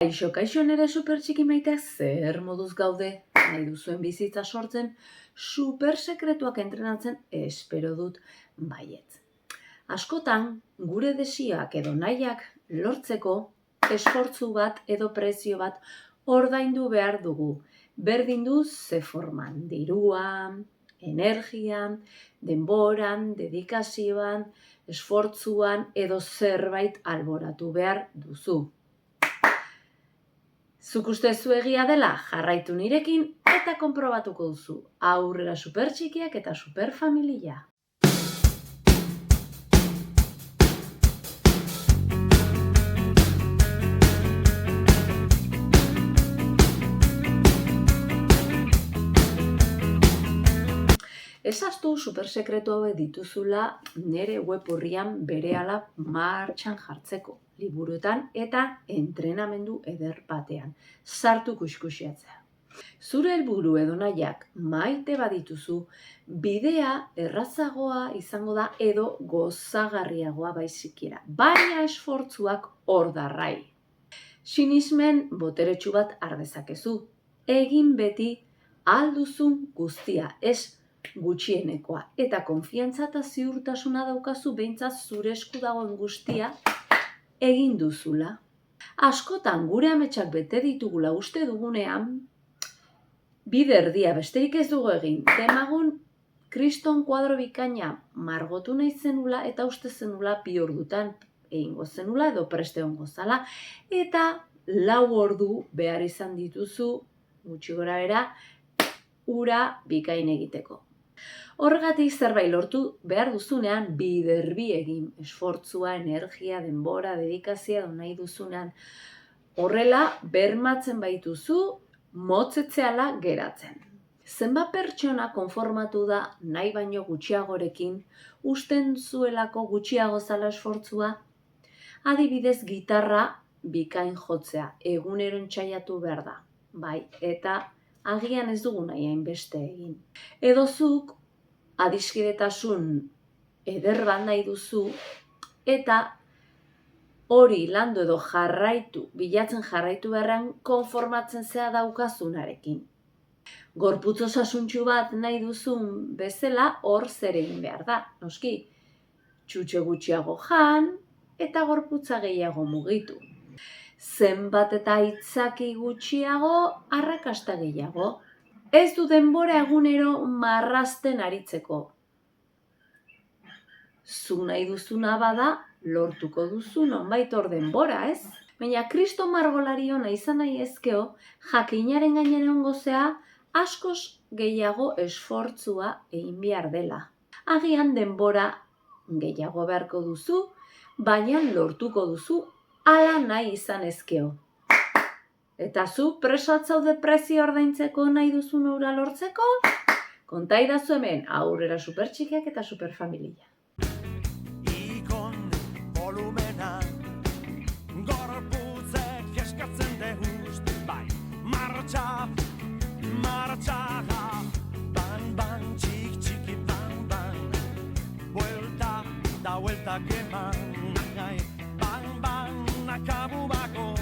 Kaixo nere supertxiki maiteak zer moduz gaude, nahi duzuen bizitza sortzen, supersekretuak entrenatzen espero dut baietz. Askotan, gure desioak edo nahiak lortzeko esfortzu bat edo prezio bat ordaindu behar dugu. Berdin du ze forman, diruan, energian, denboran, dedikazioan, esfortzuan edo zerbait alboratu behar duzu. Zuk uste zu egia dela, jarraitu nirekin eta konprobatuko duzu. Aurrera supertxikiak eta superfamilia. Ezaztu supersekretu hauek dituzula nere web orrian berehala martxan jartzeko, liburuetan eta entrenamendu eder batean. Sartu kuskusiatzea. Zure helburu edo nahiak maite badituzu, bidea errazagoa izango da edo gozagarriagoa baizikiera, baina esfortzuak hor darrai. Sinismen boteretsu bat har dezakezu. Egin beti alduzun guztia, ez gutxienekoa, eta konfiantza eta ziurtasuna daukazu behintzat zure esku dagoen guztia egin duzula. Askotan gure ametsak bete ditugula uste dugunean, bide erdia besterik ez dugu egin. Demagun kriston kuadro bikaina margotu nahi zenula eta uste zenula 2 ordutan egingo zenula edo preste egongo zala, eta 4 ordu behar izan dituzu gutxi gorabehera ura bikain egiteko. Horregatik zerbait lortu behar duzunean biderbi egin, esfortzua, energia, denbora, dedikazioa edo nahi duzunean. Horrela bermatzen baituzu motzetzeala geratzen. Zenbat pertsona konformatu da nahi baino gutxiagorekin, usten zuelako gutxiago zala esfortzua? Adibidez, gitarra bikain jotzea, egunero entsaiatu behar da. Bai, eta agian ez dugu nahi hainbeste egin. Edo zuk adiskidetasun eder bat nahi duzu eta hori landu edo bilatzen jarraitu beharrean konformatzen zea daukazunarekin. Gorputz osasuntsu bat nahi duzun bezala hor zer egin behar da, noski. Txutxe gutxiago jan eta gorputza gehiago mugitu. Zenbat eta aitzaki gutxiago, arrakasta gehiago. Ez du denbora egunero marrazten aritzeko. Zu nahi duzuna bada, lortuko duzu nonbait hor denbora, ez? Baina kriston margolari ona izan nahi ezkeo, jakinaren gainera egongo zea, askoz gehiago esfortzua egin behar dela. Agian denbora gehiago beharko duzu, baina lortuko duzu hala nahi izan ezkeo. Eta zu presat zaude prezio ordaintzeko nahi duzun hura lortzeko? Kontaidazu hemen aurrera supertxikiak eta superfamilia. Ikon volumena gorputzek eskatzen dehust, bai, martxa, ban, txik, txiki, ban, buelta da buelta keman, ban, akabu bako,